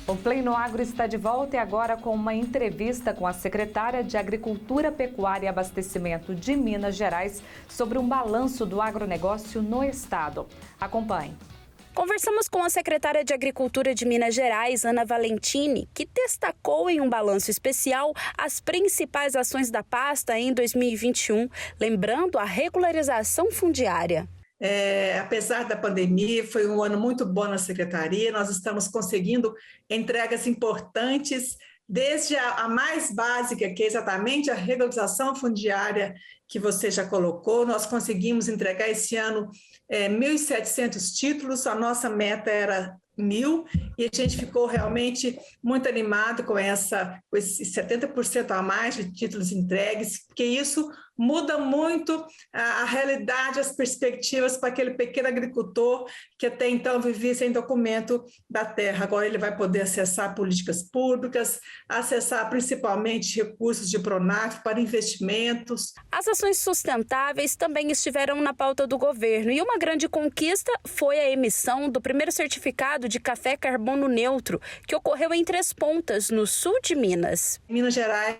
O Play no Agro está de volta e agora com uma entrevista com a secretária de Agricultura, Pecuária e Abastecimento de Minas Gerais sobre um balanço do agronegócio no estado. Acompanhe. Conversamos com a secretária de Agricultura de Minas Gerais, Ana Valentini, que destacou em um balanço especial as principais ações da pasta em 2021, lembrando a regularização fundiária. Apesar da pandemia, foi um ano muito bom na secretaria, nós estamos conseguindo entregas importantes, desde a mais básica, que é exatamente a regularização fundiária que você já colocou. Nós conseguimos entregar esse ano 1.700 títulos, a nossa meta era 1.000, e a gente ficou realmente muito animado com esse 70% a mais de títulos entregues, porque isso muda muito a realidade, as perspectivas para aquele pequeno agricultor que até então vivia sem documento da terra. Agora ele vai poder acessar políticas públicas, acessar principalmente recursos de Pronaf para investimentos. As ações sustentáveis também estiveram na pauta do governo e uma grande conquista foi a emissão do primeiro certificado de café carbono neutro, que ocorreu em Três Pontas, no sul de Minas. Minas Gerais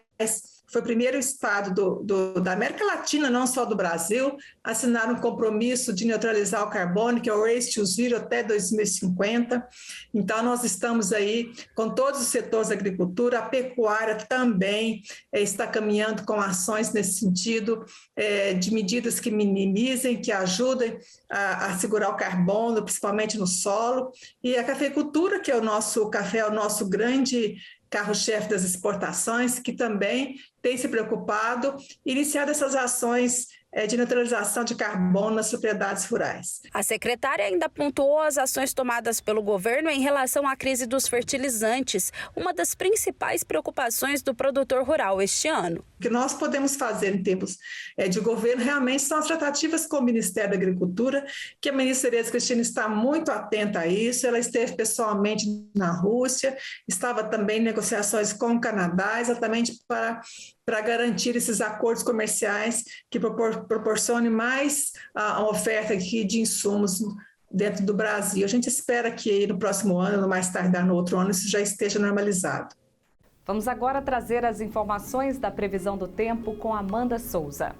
foi o primeiro estado da América Latina, não só do Brasil, a assinar um compromisso de neutralizar o carbono, que é o Race to Zero até 2050. Então, nós estamos aí com todos os setores da agricultura, a pecuária também está caminhando com ações nesse sentido, de medidas que minimizem, que ajudem a segurar o carbono, principalmente no solo. E a cafeicultura, que é o nosso café, é o nosso grande carro-chefe das exportações, que também tem se preocupado em iniciar essas ações de neutralização de carbono nas propriedades rurais. A secretária ainda pontuou as ações tomadas pelo governo em relação à crise dos fertilizantes, uma das principais preocupações do produtor rural este ano. O que nós podemos fazer em termos de governo realmente são as tratativas com o Ministério da Agricultura, que a ministra Tereza Cristina está muito atenta a isso. Ela esteve pessoalmente na Rússia, estava também em negociações com o Canadá, exatamente para garantir esses acordos comerciais que proporcionem mais a oferta aqui de insumos dentro do Brasil. A gente espera que no próximo ano, no mais tardar no outro ano, isso já esteja normalizado. Vamos agora trazer as informações da previsão do tempo com Amanda Souza.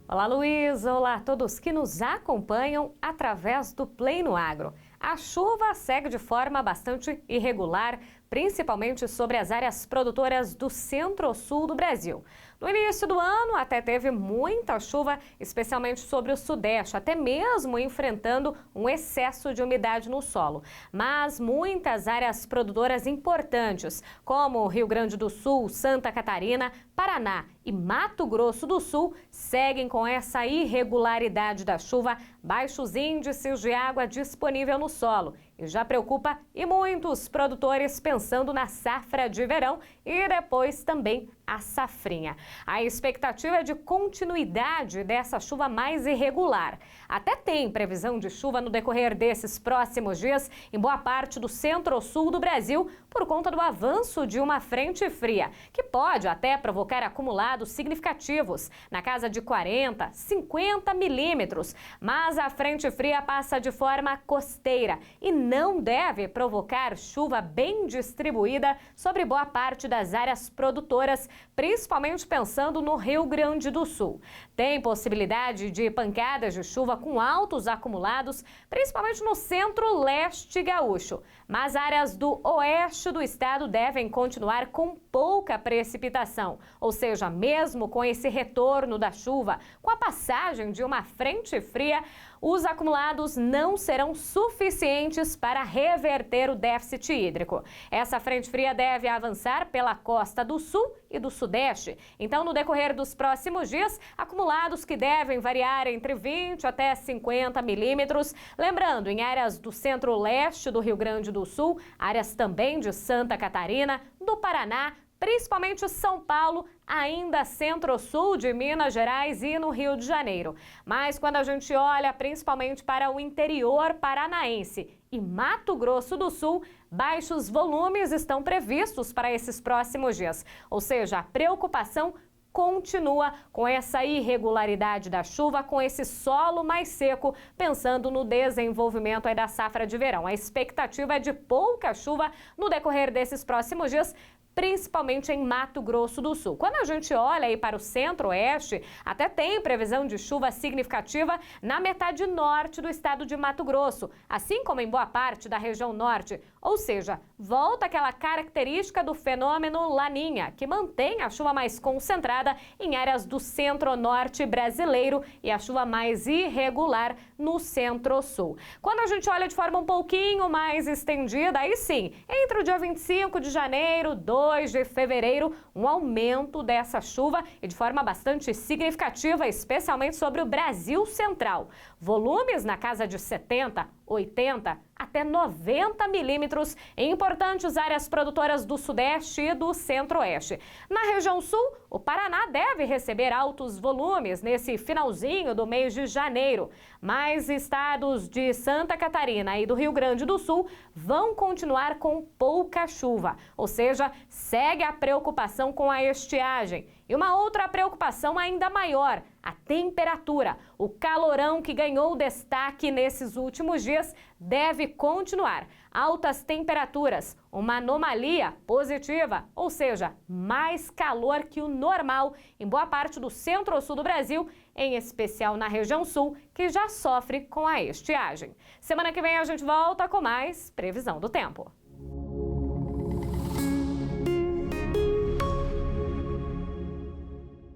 Olá, Luiz! Olá a todos que nos acompanham através do Play no Agro. A chuva segue de forma bastante irregular, principalmente sobre as áreas produtoras do centro-sul do Brasil. No início do ano até teve muita chuva, especialmente sobre o sudeste, até mesmo enfrentando um excesso de umidade no solo. Mas muitas áreas produtoras importantes, como Rio Grande do Sul, Santa Catarina, Paraná e Mato Grosso do Sul, seguem com essa irregularidade da chuva, baixos índices de água disponível no solo. E já preocupa e muitos produtores pensando na safra de verão e depois também a safrinha. A expectativa é de continuidade dessa chuva mais irregular. Até tem previsão de chuva no decorrer desses próximos dias em boa parte do centro-sul do Brasil por conta do avanço de uma frente fria, que pode até provocar acumulados significativos, na casa de 40, 50 milímetros. Mas a frente fria passa de forma costeira e não deve provocar chuva bem distribuída sobre boa parte das áreas produtoras, principalmente pensando no Rio Grande do Sul. Tem possibilidade de pancadas de chuva com altos acumulados, principalmente no centro-leste gaúcho. Mas áreas do oeste do estado devem continuar com pouca precipitação. Ou seja, mesmo com esse retorno da chuva, com a passagem de uma frente fria, os acumulados não serão suficientes para reverter o déficit hídrico. Essa frente fria deve avançar pela costa do sul e do sudeste. Então, no decorrer dos próximos dias, acumulados que devem variar entre 20 até 50 milímetros. Lembrando, em áreas do centro-leste do Rio Grande do Sul, áreas também de Santa Catarina, do Paraná, principalmente São Paulo, ainda centro-sul de Minas Gerais e no Rio de Janeiro. Mas quando a gente olha principalmente para o interior paranaense e Mato Grosso do Sul, baixos volumes estão previstos para esses próximos dias. Ou seja, a preocupação continua com essa irregularidade da chuva, com esse solo mais seco, pensando no desenvolvimento aí da safra de verão. A expectativa é de pouca chuva no decorrer desses próximos dias, principalmente em Mato Grosso do Sul. Quando a gente olha aí para o centro-oeste, até tem previsão de chuva significativa na metade norte do estado de Mato Grosso, assim como em boa parte da região norte. Ou seja, volta aquela característica do fenômeno Laninha, que mantém a chuva mais concentrada em áreas do centro-norte brasileiro e a chuva mais irregular no centro-sul. Quando a gente olha de forma um pouquinho mais estendida, aí sim, entre o dia 25 de janeiro, 2 de fevereiro, um aumento dessa chuva e de forma bastante significativa, especialmente sobre o Brasil Central. Volumes na casa de 70, 80 até 90 milímetros em importantes áreas produtoras do Sudeste e do Centro-Oeste. Na região Sul, o Paraná deve receber altos volumes nesse finalzinho do mês de janeiro, mas estados de Santa Catarina e do Rio Grande do Sul vão continuar com pouca chuva, ou seja, segue a preocupação com a estiagem. E uma outra preocupação ainda maior, a temperatura. O calorão que ganhou destaque nesses últimos dias deve continuar. Altas temperaturas, uma anomalia positiva, ou seja, mais calor que o normal em boa parte do centro-sul do Brasil, em especial na região sul, que já sofre com a estiagem. Semana que vem a gente volta com mais previsão do tempo.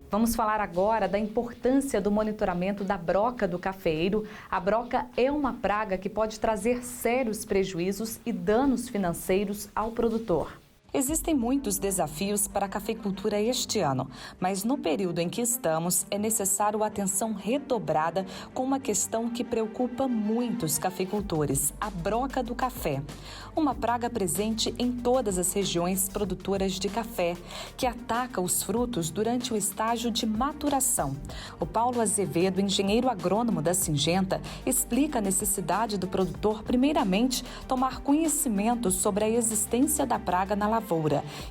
Vamos falar agora da importância do monitoramento da broca do cafeeiro. A broca é uma praga que pode trazer sérios prejuízos e danos financeiros ao produtor. Existem muitos desafios para a cafeicultura este ano, mas no período em que estamos é necessário atenção redobrada com uma questão que preocupa muitos cafeicultores, a broca do café. Uma praga presente em todas as regiões produtoras de café, que ataca os frutos durante o estágio de maturação. O Paulo Azevedo, engenheiro agrônomo da Syngenta, explica a necessidade do produtor, primeiramente, tomar conhecimento sobre a existência da praga na lavoura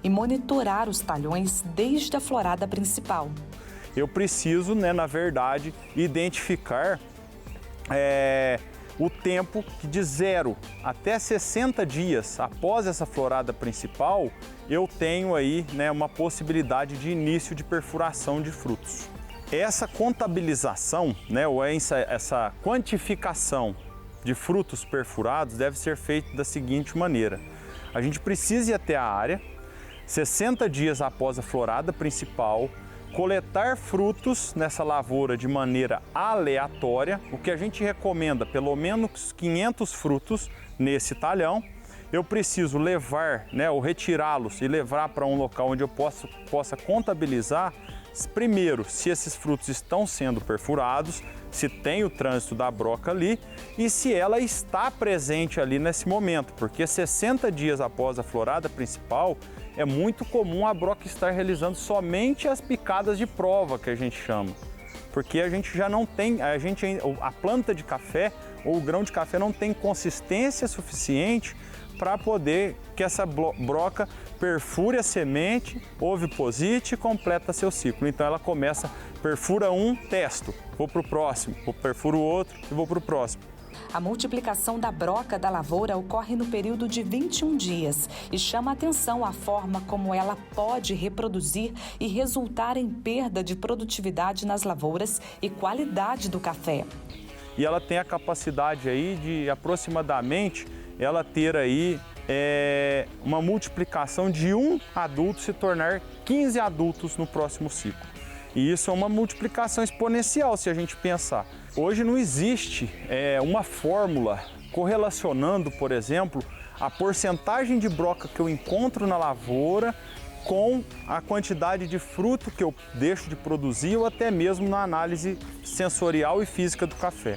e monitorar os talhões desde a florada principal. Eu preciso, na verdade, identificar o tempo que de 0 até 60 dias após essa florada principal, eu tenho aí uma possibilidade de início de perfuração de frutos. Essa contabilização, ou essa quantificação de frutos perfurados deve ser feita da seguinte maneira. A gente precisa ir até a área, 60 dias após a florada principal, coletar frutos nessa lavoura de maneira aleatória. O que a gente recomenda, pelo menos 500 frutos nesse talhão. Eu preciso levar, ou retirá-los e levar para um local onde eu possa contabilizar, primeiro, se esses frutos estão sendo perfurados, se tem o trânsito da broca ali e se ela está presente ali nesse momento, porque 60 dias após a florada principal é muito comum a broca estar realizando somente as picadas de prova, que a gente chama, porque a gente já não tem, a planta de café ou o grão de café não tem consistência suficiente para poder que essa broca perfure a semente, oviposite e completa seu ciclo. Então ela começa, perfura um, testo, vou para o próximo, perfuro outro e vou para o próximo. A multiplicação da broca da lavoura ocorre no período de 21 dias e chama a atenção a forma como ela pode reproduzir e resultar em perda de produtividade nas lavouras e qualidade do café. E ela tem a capacidade aí de aproximadamente ela ter aí uma multiplicação de um adulto se tornar 15 adultos no próximo ciclo. E isso é uma multiplicação exponencial se a gente pensar. Hoje não existe uma fórmula correlacionando, por exemplo, a porcentagem de broca que eu encontro na lavoura com a quantidade de fruto que eu deixo de produzir ou até mesmo na análise sensorial e física do café.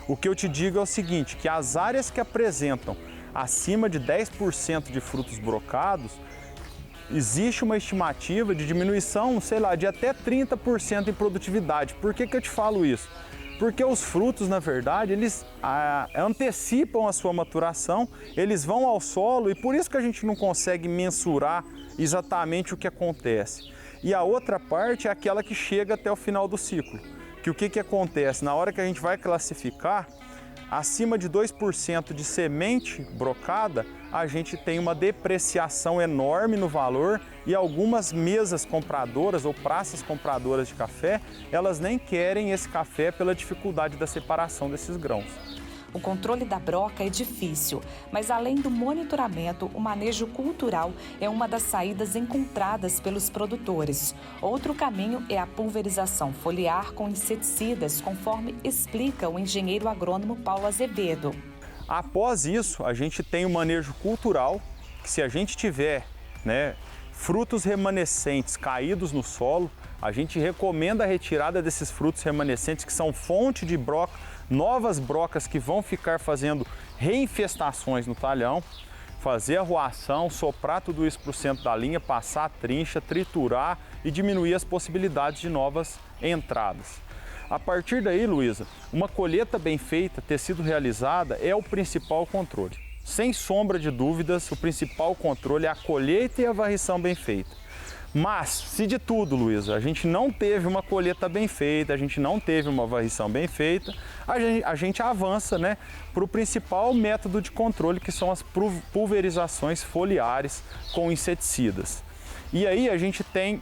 O que eu te digo é o seguinte, que as áreas que apresentam acima de 10% de frutos brocados, existe uma estimativa de diminuição, de até 30% em produtividade. Por que eu te falo isso? Porque os frutos, na verdade, eles antecipam a sua maturação, eles vão ao solo e por isso que a gente não consegue mensurar exatamente o que acontece. e a outra parte é aquela que chega até o final do ciclo. Que o que acontece? Na hora que a gente vai classificar, acima de 2% de semente brocada, a gente tem uma depreciação enorme no valor e algumas mesas compradoras ou praças compradoras de café, elas nem querem esse café pela dificuldade da separação desses grãos. O controle da broca é difícil, mas além do monitoramento, o manejo cultural é uma das saídas encontradas pelos produtores. Outro caminho é a pulverização foliar com inseticidas, conforme explica o engenheiro agrônomo Paulo Azevedo. Após isso, a gente tem o manejo cultural, que se a gente tiver, frutos remanescentes caídos no solo, a gente recomenda a retirada desses frutos remanescentes que são fonte de broca, novas brocas que vão ficar fazendo reinfestações no talhão, fazer a arruação, soprar tudo isso para o centro da linha, passar a trincha, triturar e diminuir as possibilidades de novas entradas. A partir daí, Luísa, uma colheita bem feita, ter sido realizada, é o principal controle. Sem sombra de dúvidas, o principal controle é a colheita e a varrição bem feita. Mas, se de tudo, Luísa, a gente não teve uma colheita bem feita, a gente não teve uma varrição bem feita, a gente avança para o principal método de controle, que são as pulverizações foliares com inseticidas. E aí a gente tem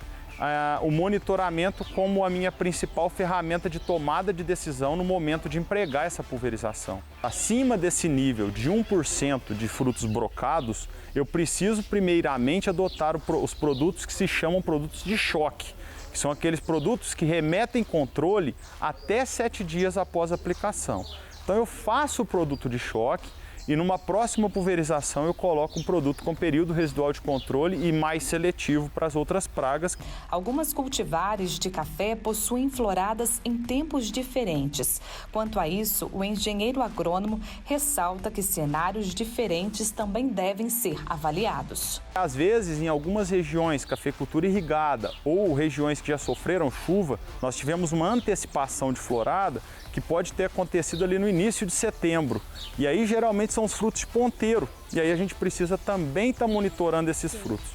o monitoramento como a minha principal ferramenta de tomada de decisão no momento de empregar essa pulverização. Acima desse nível de 1% de frutos brocados, eu preciso primeiramente adotar os produtos que se chamam produtos de choque, que são aqueles produtos que remetem controle até 7 dias após a aplicação. Então eu faço o produto de choque e numa próxima pulverização eu coloco um produto com período residual de controle e mais seletivo para as outras pragas. Algumas cultivares de café possuem floradas em tempos diferentes. Quanto a isso, o engenheiro agrônomo ressalta que cenários diferentes também devem ser avaliados. Às vezes, em algumas regiões, cafeicultura irrigada ou regiões que já sofreram chuva, nós tivemos uma antecipação de florada que pode ter acontecido ali no início de setembro. E aí, geralmente, são os frutos de ponteiro. E aí a gente precisa também estar monitorando esses frutos.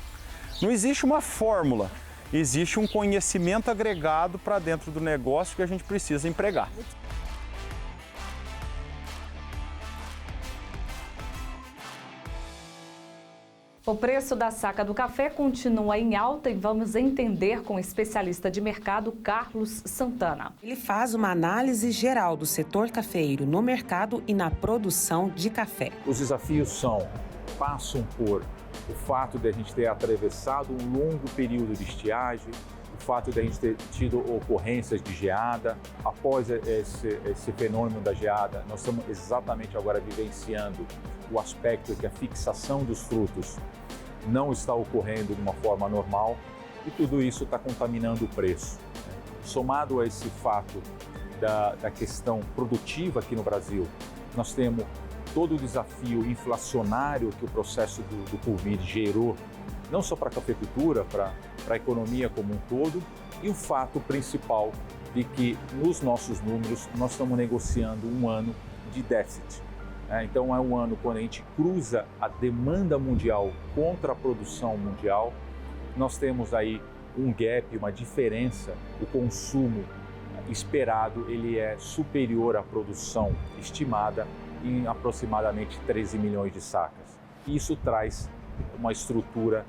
Não existe uma fórmula, existe um conhecimento agregado para dentro do negócio que a gente precisa empregar. O preço da saca do café continua em alta e vamos entender com o especialista de mercado Carlos Santana. Ele faz uma análise geral do setor cafeeiro no mercado e na produção de café. Os desafios passam por o fato de a gente ter atravessado um longo período de estiagem, o fato de a gente ter tido ocorrências de geada. Após esse fenômeno da geada, nós estamos exatamente agora vivenciando o aspecto que a fixação dos frutos não está ocorrendo de uma forma normal e tudo isso está contaminando o preço. Somado a esse fato da questão produtiva aqui no Brasil, nós temos todo o desafio inflacionário que o processo do Covid gerou, não só para a cafeicultura, para a economia como um todo, e o fato principal de que nos nossos números nós estamos negociando um ano de déficit. Então é um ano quando a gente cruza a demanda mundial contra a produção mundial, nós temos aí um gap, uma diferença, o consumo esperado ele é superior à produção estimada em aproximadamente 13 milhões de sacas. Isso traz uma estrutura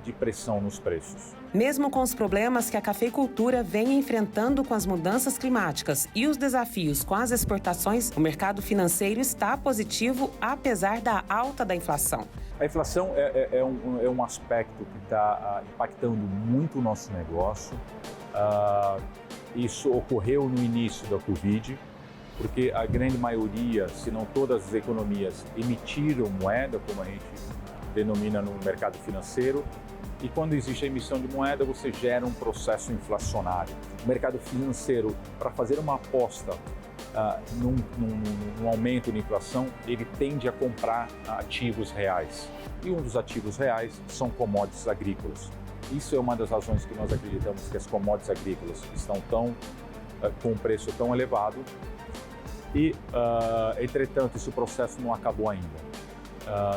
de pressão nos preços. Mesmo com os problemas que a cafeicultura vem enfrentando com as mudanças climáticas e os desafios com as exportações, o mercado financeiro está positivo apesar da alta da inflação. A inflação é um aspecto que está impactando muito o nosso negócio. Isso ocorreu no início da Covid, porque a grande maioria, se não todas as economias, emitiram moeda, como a gente denomina no mercado financeiro, e quando existe a emissão de moeda, você gera um processo inflacionário. O mercado financeiro, para fazer uma aposta num aumento de inflação, ele tende a comprar ativos reais. E um dos ativos reais são commodities agrícolas. Isso é uma das razões que nós acreditamos que as commodities agrícolas estão com um preço tão elevado. E, entretanto, esse processo não acabou ainda.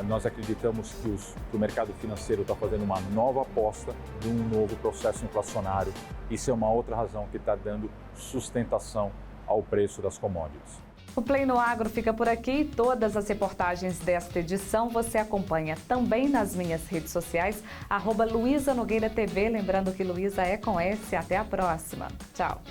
Nós acreditamos que o mercado financeiro está fazendo uma nova aposta de um novo processo inflacionário. Isso é uma outra razão que está dando sustentação ao preço das commodities. O Play no Agro fica por aqui. Todas as reportagens desta edição você acompanha também nas minhas redes sociais, @Luiza Nogueira TV. Lembrando que Luiza é com S. Até a próxima. Tchau.